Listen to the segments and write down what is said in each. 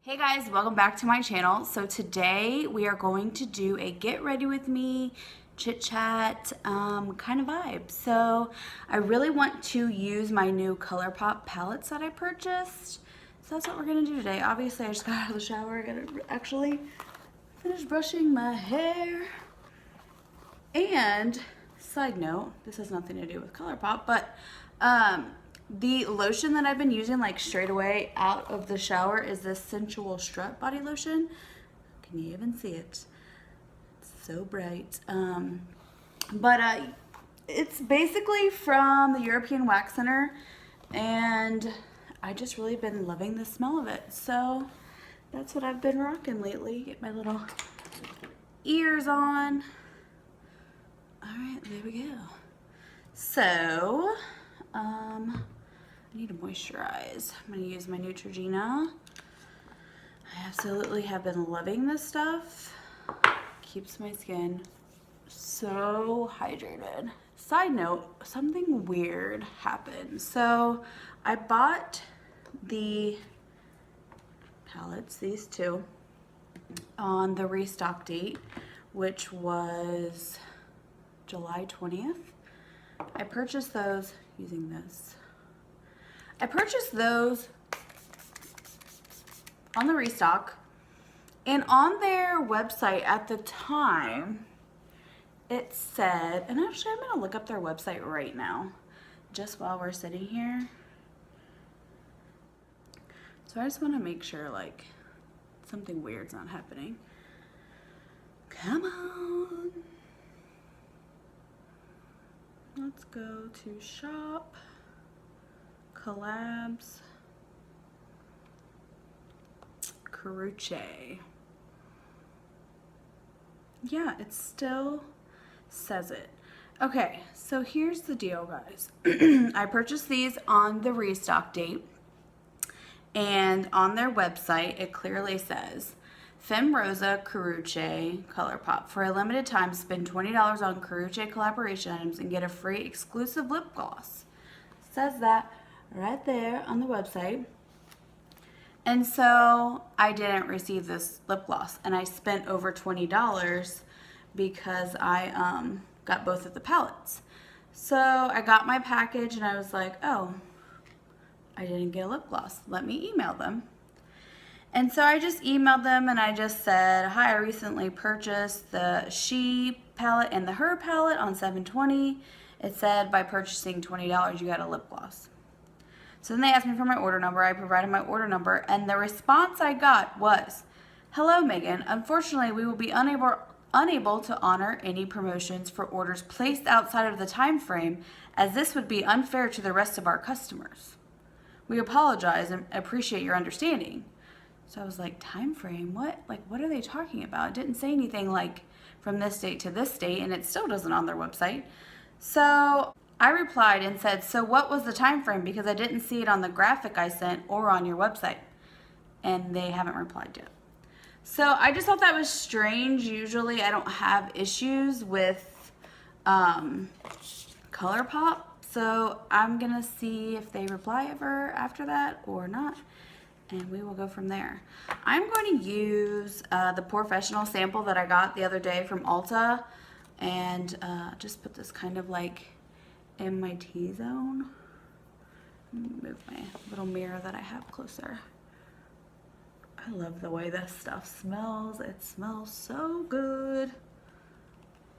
Hey guys, welcome back to my channel. So today we are going to do a get ready with me chit chat kind of vibe. So I really want to use my new ColourPop palettes that I purchased. So that's what we're gonna do today. Obviously I just got out of the shower. I gotta actually finish brushing my hair. And side note, this has nothing to do with ColourPop, but the lotion that I've been using like straight away out of the shower is this Sensual Strut body lotion. Can you even see it? It's so bright. It's basically from the European Wax Center, and I just really been loving the smell of it. So that's what I've been rocking lately. Get my little ears on. All right, there we go. So, I need to moisturize. I'm gonna use my Neutrogena. I absolutely have been loving this stuff. Keeps my skin so hydrated. Side note, something weird happened. So, I bought the palettes, these two, on the restock date, which was July 20th. I purchased those using this. I purchased those on the restock, and on their website at the time it said, and actually I'm gonna look up their website right now just while we're sitting here. So I just want to make sure like something weird's not happening. Come on. Let's go to shop, collabs, KARRUECHE. Yeah, it still says it. Okay, so here's the deal, guys. I purchased these on the restock date, and on their website, it clearly says, Femme Rosa KARRUECHE ColourPop. For a limited time, spend $20 on KARRUECHE collaboration items and get a free exclusive lip gloss. It says that right there on the website. And so I didn't receive this lip gloss, and I spent over $20 because I got both of the palettes. So I got my package and I was like, oh, I didn't get a lip gloss. Let me email them. And so I just emailed them and I just said, hi, I recently purchased the She palette and the Her palette on 7/20. It said by purchasing $20, you got a lip gloss. So then they asked me for my order number. I provided my order number, and the response I got was, hello, Megan. Unfortunately, we will be unable to honor any promotions for orders placed outside of the time frame, as this would be unfair to the rest of our customers. We apologize and appreciate your understanding. So I was like, time frame? What? Like, what are they talking about? It didn't say anything like from this date to this date, and it still doesn't on their website. So I replied and said, so what was the time frame? Because I didn't see it on the graphic I sent or on your website. And they haven't replied yet. So I just thought that was strange. Usually I don't have issues with ColourPop. So I'm gonna see if they reply ever after that or not, and we will go from there. I'm going to use the Porefessional sample that I got the other day from Ulta, and just put this kind of like in my T-zone. Move my little mirror that I have closer. I love the way this stuff smells. It smells so good.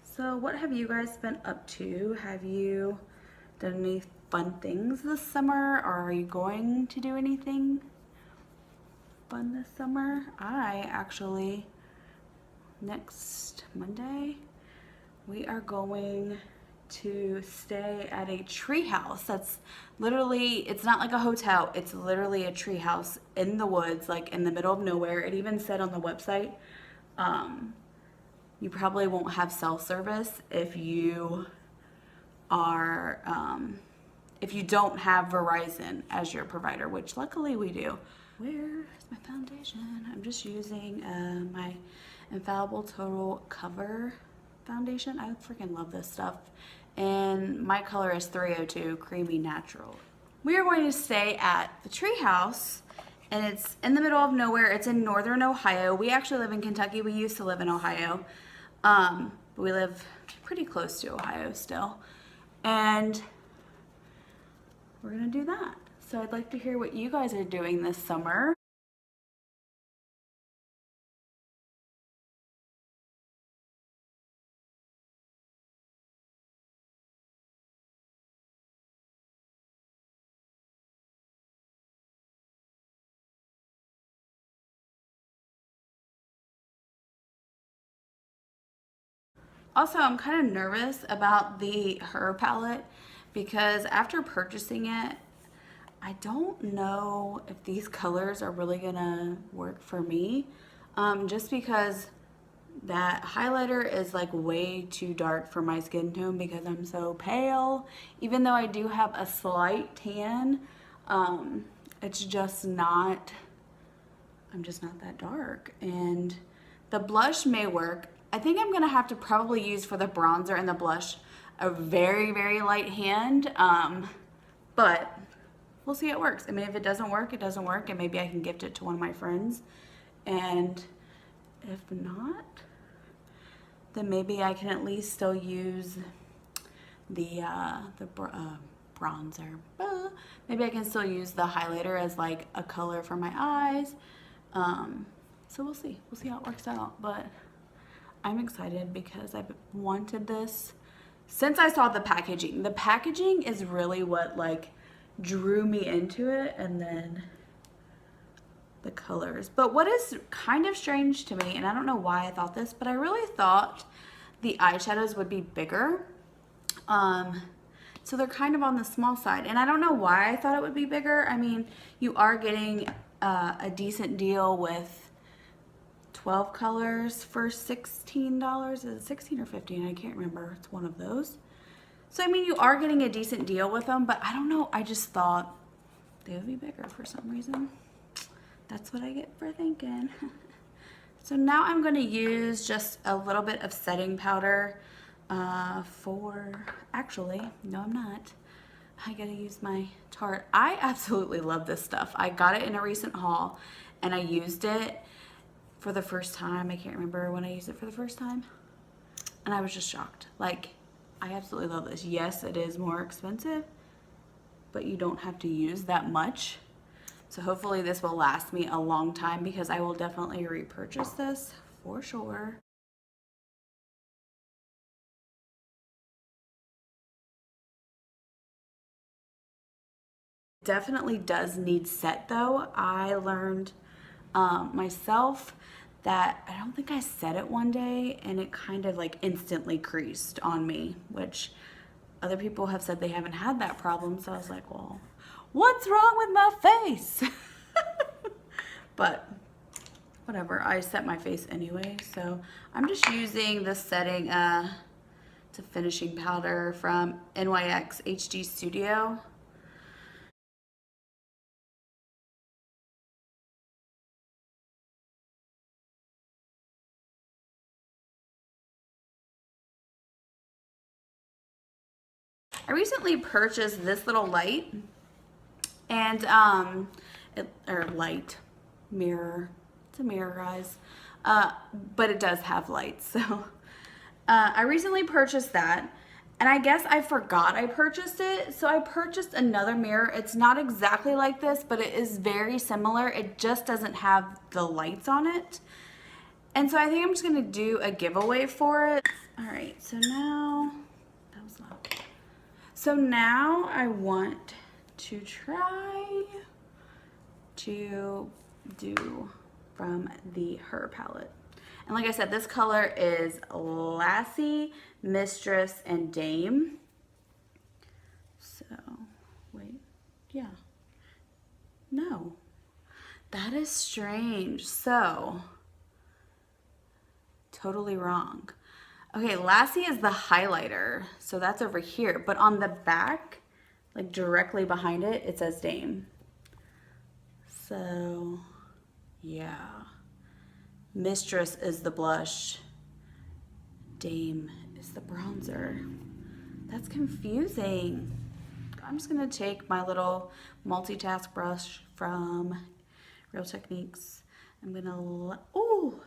So what have you guys been up to? Have you done any fun things this summer, or are you going to do anything fun this summer? I actually, next Monday, we are going to stay at a tree house. That's literally, it's not like a hotel, it's literally a tree house in the woods, like in the middle of nowhere. It even said on the website, you probably won't have cell service if you are, if you don't have Verizon as your provider, which luckily we do. Where's my foundation? I'm just using my Infallible Total Cover foundation. I freaking love this stuff. And my color is 302 Creamy Natural. We are going to stay at the tree house and it's in the middle of nowhere. It's in northern Ohio. We actually live in Kentucky. We used to live in Ohio. We live pretty close to Ohio still. And we're gonna do that. So I'd like to hear what you guys are doing this summer. Also, I'm kind of nervous about the Her palette because after purchasing it, I don't know if these colors are really gonna work for me. Just because that highlighter is like way too dark for my skin tone because I'm so pale. Even though I do have a slight tan, it's just not, I'm just not that dark. And the blush may work. I think I'm gonna have to probably use for the bronzer and the blush a very, very light hand, but we'll see how it works. I mean, if it doesn't work, it doesn't work, and maybe I can gift it to one of my friends. And if not, then maybe I can at least still use the bronzer. Maybe I can still use the highlighter as like a color for my eyes. So we'll see. We'll see how it works out. But I'm excited because I've wanted this since I saw the packaging. The packaging is really what like drew me into it, and then the colors. But what is kind of strange to me, and I don't know why I thought this, but I really thought the eyeshadows would be bigger. So they're kind of on the small side, and I don't know why I thought it would be bigger. I mean, you are getting a decent deal with 12 colors for $16. Is it 16 or 15? I can't remember. It's one of those. So, I mean, you are getting a decent deal with them, but I don't know. I just thought they would be bigger for some reason. That's what I get for thinking. So now I'm going to use just a little bit of setting powder actually, no, I'm not. I got to use my Tarte. I absolutely love this stuff. I got it in a recent haul, and I used it for the first time. I can't remember when I used it for the first time, and I was just shocked. Like, I absolutely love this. Yes, it is more expensive, but you don't have to use that much. So hopefully this will last me a long time because I will definitely repurchase this for sure. Definitely does need set though. I learned myself that I don't think I set it one day and it kind of like instantly creased on me, which other people have said they haven't had that problem. So I was like, well, what's wrong with my face? But whatever, I set my face anyway. So I'm just using the setting, it's a finishing powder from NYX HD Studio. I recently purchased this little light, and mirror. It's a mirror, guys, but it does have lights. So I recently purchased that, and I guess I forgot I purchased it. So I purchased another mirror. It's not exactly like this, but it is very similar. It just doesn't have the lights on it. And so I think I'm just gonna do a giveaway for it. All right, so now, that was loud. So now I want to try to do from the Her palette. And like I said, this color is Lassie, Mistress, and Dame. So, wait, yeah. No, that is strange. So, totally wrong. Okay, Lassie is the highlighter, so that's over here. But on the back, like directly behind it, it says Dame. So, yeah. Mistress is the blush. Dame is the bronzer. That's confusing. I'm just gonna take my little multitask brush from Real Techniques. I'm gonna, oh,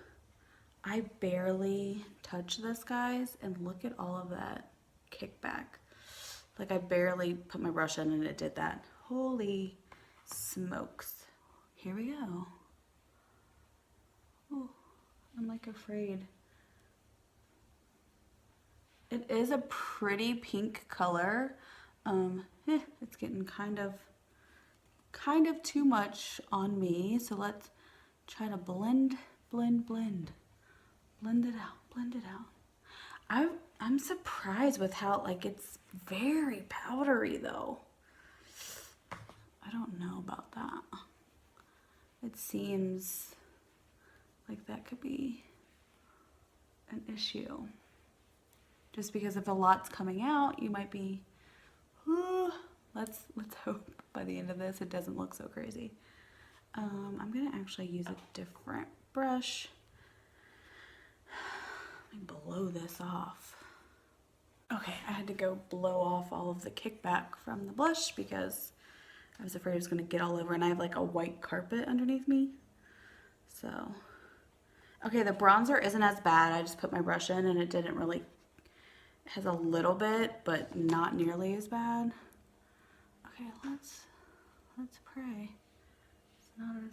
I barely touched this, guys, and look at all of that kickback. Like I barely put my brush in and it did that. Holy smokes. Here we go. Oh, I'm like afraid. It is a pretty pink color. It's getting kind of too much on me. So let's try to blend it out. I'm surprised with how, like, it's very powdery though. I don't know about that. It seems like that could be an issue. Just because if a lot's coming out, you might be, let's hope by the end of this it doesn't look so crazy. I'm gonna actually use a different brush. Let me blow this off. Okay, I had to go blow off all of the kickback from the blush because I was afraid it was gonna get all over, and I have like a white carpet underneath me. So, okay, the bronzer isn't as bad. I just put my brush in and it didn't really, it has a little bit, but not nearly as bad. Okay, let's pray. It's not as,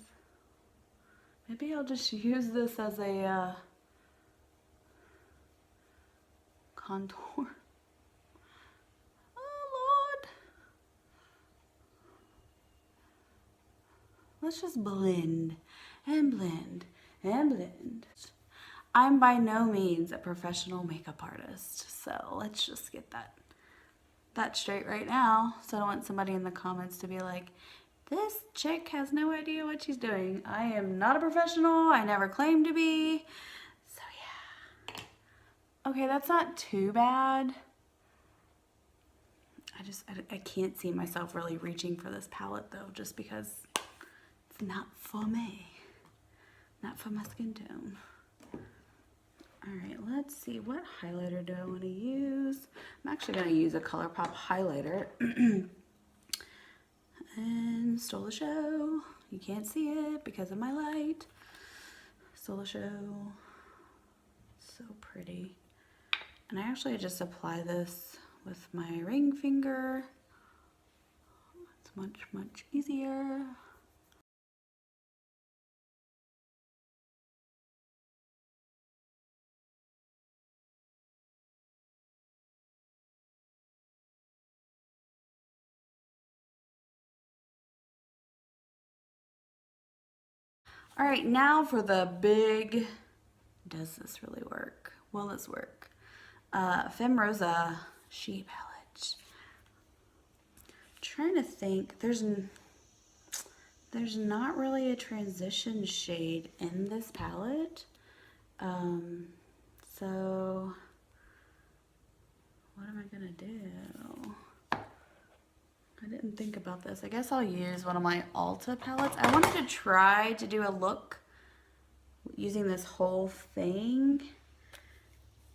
maybe I'll just use this as a contour. Oh Lord. Let's just blend and blend and blend. I'm by no means a professional makeup artist, so let's just get that straight right now. So I don't want somebody in the comments to be like, this chick has no idea what she's doing. I am not a professional. I never claimed to be. So yeah. Okay, that's not too bad. I can't see myself really reaching for this palette though, just because it's not for me. Not for my skin tone. Alright, let's see. What highlighter do I want to use? I'm actually going to use a ColourPop highlighter. And Stole the Show. You can't see it because of my light. Stole the Show. So pretty. And I actually just apply this with my ring finger. It's much, much easier. All right, now for the big, does this really work? Will this work? Femme Rosa Sheet Palette. Trying to think, there's not really a transition shade in this palette. So what am I gonna do? I didn't think about this. I guess I'll use one of my Ulta palettes. I wanted to try to do a look using this whole thing,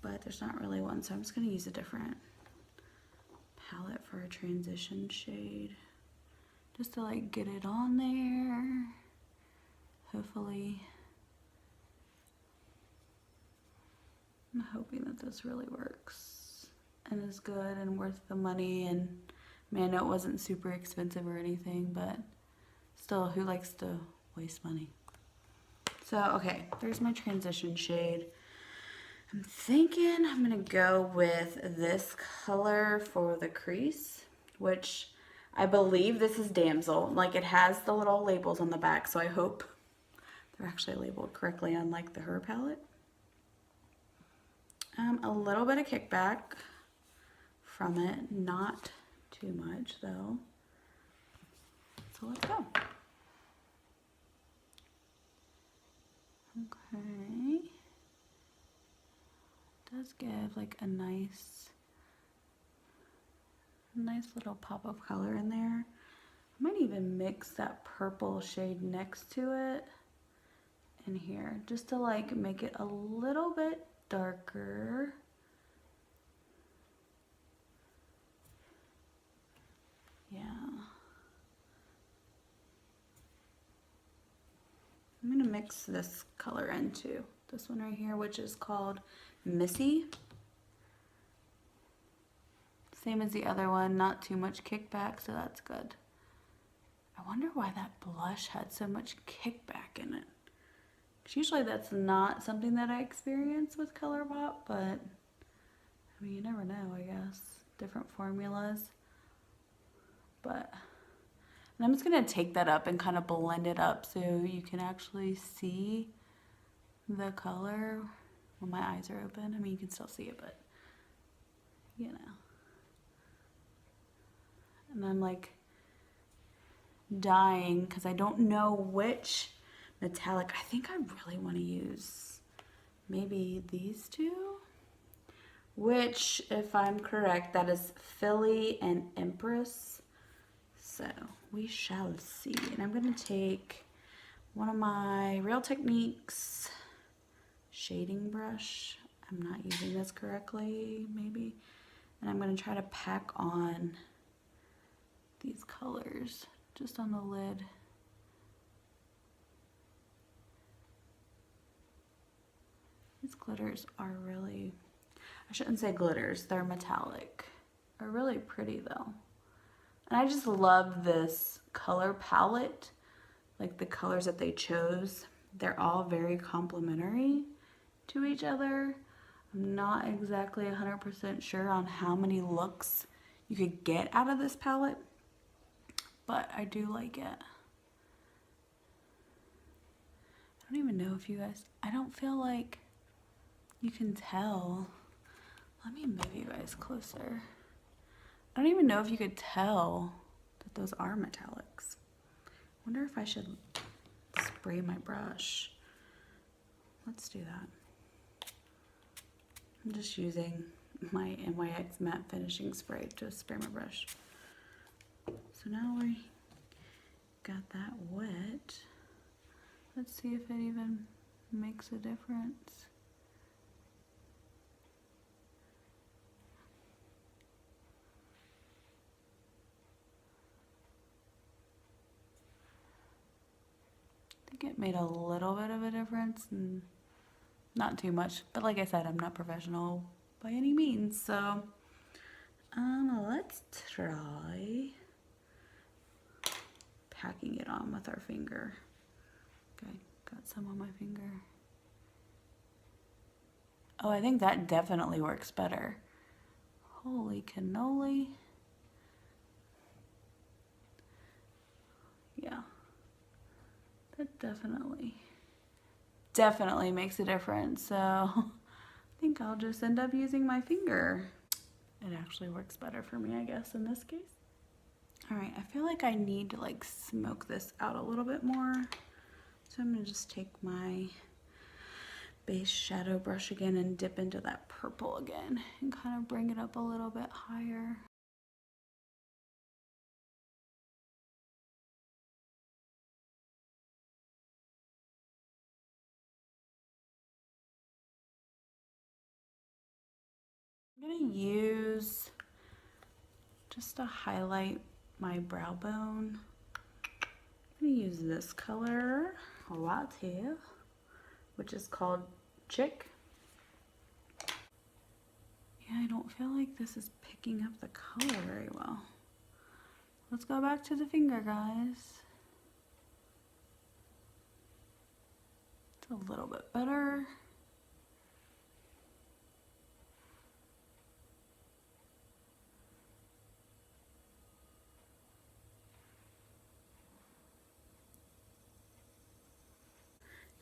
but there's not really one, so I'm just gonna use a different palette for a transition shade. Just to like get it on there. Hopefully. I'm hoping that this really works and is good and worth the money. And I mean, I know it wasn't super expensive or anything, but still, who likes to waste money? So, okay, there's my transition shade. I'm thinking I'm gonna go with this color for the crease, which I believe this is Damsel. Like, it has the little labels on the back, so I hope they're actually labeled correctly, unlike the Her palette. A little bit of kickback from it, not too much though. So let's go. Okay. Does give like a nice little pop of color in there. I might even mix that purple shade next to it in here just to like make it a little bit darker. Yeah. mix this color into this one right here, which is called Missy. Same as the other one, not too much kickback, so that's good. I wonder why that blush had so much kickback in it. 'Cause usually that's not something that I experience with ColourPop, but I mean, you never know, I guess. Different formulas. But, and I'm just gonna take that up and kind of blend it up so you can actually see the color when my eyes are open. I mean, you can still see it, but you know. And I'm like dying because I don't know which metallic. I think I really want to use maybe these two, which, if I'm correct, that is Philly and Empress. So we shall see. And I'm going to take one of my Real Techniques shading brush. I'm not using this correctly, maybe. And I'm going to try to pack on these colors just on the lid. These glitters are really, I shouldn't say glitters, they're metallic. They're really pretty though. And I just love this color palette, like the colors that they chose. They're all very complementary to each other. I'm not exactly 100% sure on how many looks you could get out of this palette, but I do like it. I don't even know if you guys, I don't feel like you can tell. Let me move you guys closer. I don't even know if you could tell that those are metallics. I wonder if I should spray my brush. Let's do that. I'm just using my NYX matte finishing spray to spray my brush. So now we got that wet. Let's see if it even makes a difference. I think it made a little bit of a difference, and not too much, but like I said, I'm not professional by any means, so let's try packing it on with our finger. Okay, got some on my finger. Oh, I think that definitely works better. Holy cannoli. Yeah, that definitely makes a difference. So I think I'll just end up using my finger. It actually works better for me, I guess, in this case. All right, I feel like I need to like smoke this out a little bit more. So I'm gonna just take my base shadow brush again and dip into that purple again and kind of bring it up a little bit higher. I'm gonna use, just to highlight my brow bone, I'm gonna use this color right here, which is called CHIT. Yeah, I don't feel like this is picking up the color very well. Let's go back to the finger, guys. It's a little bit better.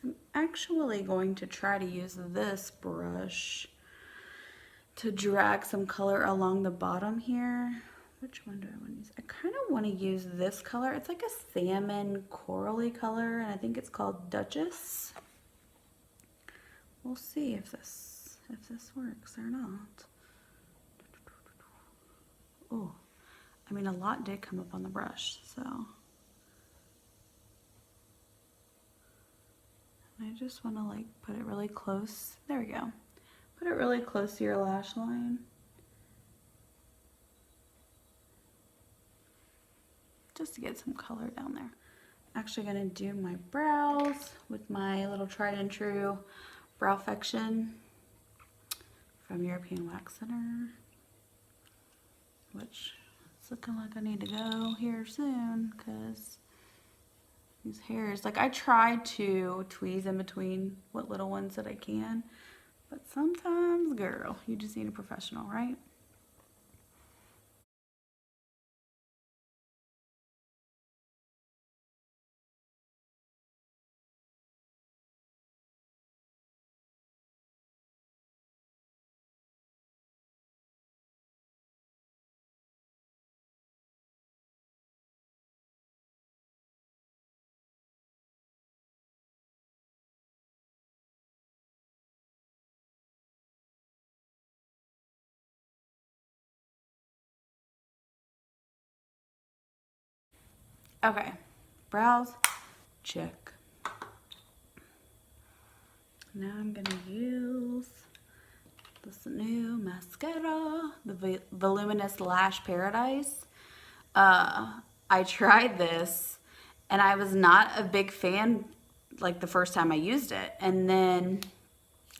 I'm actually going to try to use this brush to drag some color along the bottom here. Which one do I want to use? I kind of want to use this color. It's like a salmon corally color, and I think it's called Duchess. We'll see if this works or not. Oh, I mean, a lot did come up on the brush, so. I just want to like put it really close. There we go. Put it really close to your lash line. Just to get some color down there. actually gonna do my brows with my little tried and true Browfection from European Wax Center, which it's looking like I need to go here soon because these hairs, like I try to tweeze in between what little ones that I can, but sometimes, girl, you just need a professional, right? Okay, brows, check. Now I'm gonna use this new mascara, the Voluminous Lash Paradise. I tried this and I was not a big fan like the first time I used it, and then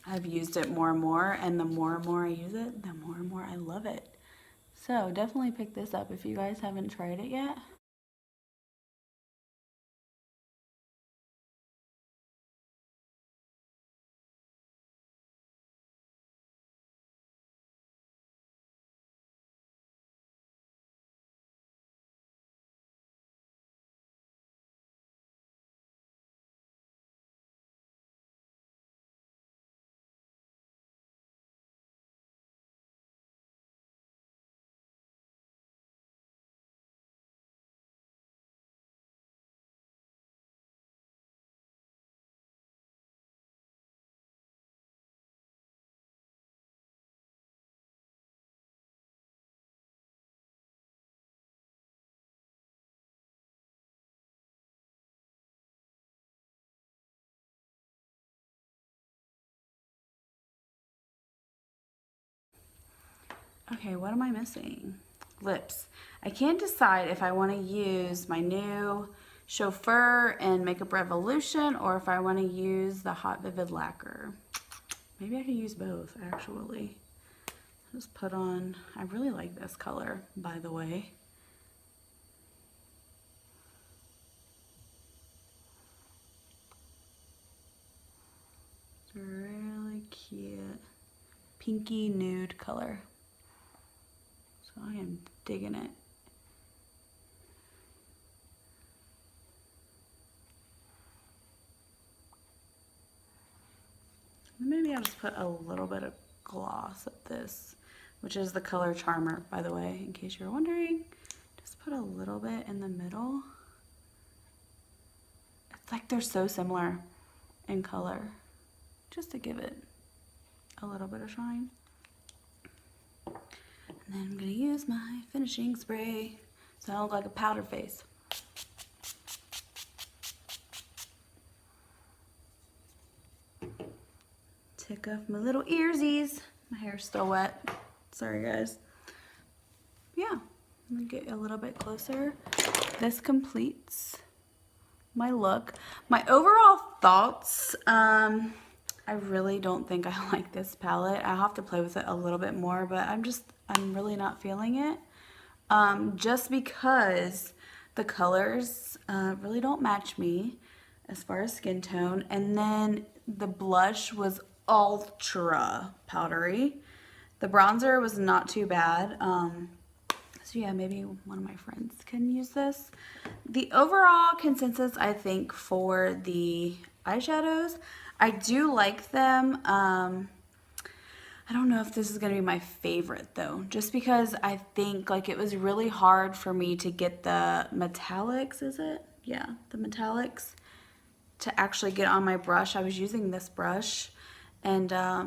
I've used it more and more I use it, the more I love it. So definitely pick this up if you guys haven't tried it yet. Okay, what am I missing? Lips. I can't decide if I want to use my new Chauffeur and Makeup Revolution or if I want to use the Hot Vivid Lacquer. Maybe I could use both, actually. Just put on, I really like this color, by the way. It's a really cute pinky nude color. So I am digging it. Maybe I'll just put a little bit of gloss at this, which is the color Charmer, by the way, in case you're wondering. Just put a little bit in the middle. It's like they're so similar in color, just to give it a little bit of shine. And then I'm gonna use my finishing spray so I look like a powder face. Take off my little earsies. My hair's still wet. Sorry guys. Yeah, I'm gonna get a little bit closer. This completes my look. My overall thoughts, I really don't think I like this palette. I have to play with it a little bit more, but I'm really not feeling it. Just because the colors really don't match me as far as skin tone. And then the blush was ultra powdery. The bronzer was not too bad. So yeah, maybe one of my friends can use this. The overall consensus, I think, for the eyeshadows, I do like them. I don't know if this is gonna be my favorite though, just because I think like it was really hard for me to get the metallics, is it? Yeah, the metallics to actually get on my brush. I was using this brush and I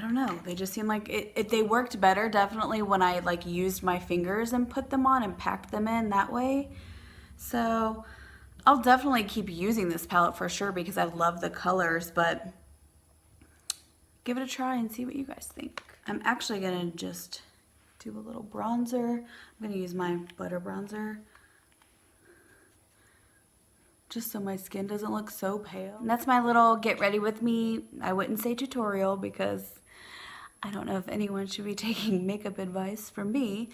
don't know, they just seem like they worked better definitely when I like used my fingers and put them on and packed them in that way. So I'll definitely keep using this palette for sure because I love the colors, but give it a try and see what you guys think. I'm actually gonna just do a little bronzer. I'm gonna use my butter bronzer. just so my skin doesn't look so pale. And that's my little get ready with me. I wouldn't say tutorial because I don't know if anyone should be taking makeup advice from me,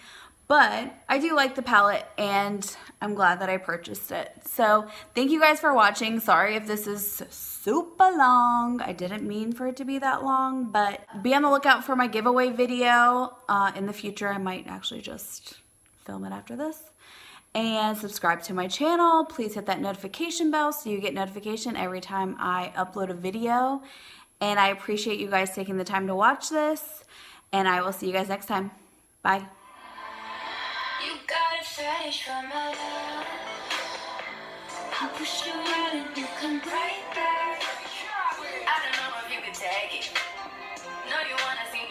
but I do like the palette and I'm glad that I purchased it. So thank you guys for watching. Sorry if this is super long. I didn't mean for it to be that long, but be on the lookout for my giveaway video. In the future, I might actually just film it after this. And subscribe to my channel. Please hit that notification bell so you get notification every time I upload a video. And I appreciate you guys taking the time to watch this. And I will see you guys next time. Bye. You got a fetish for my love. I'll push you out and you come right back. I don't know if you could take it. No, you wanna see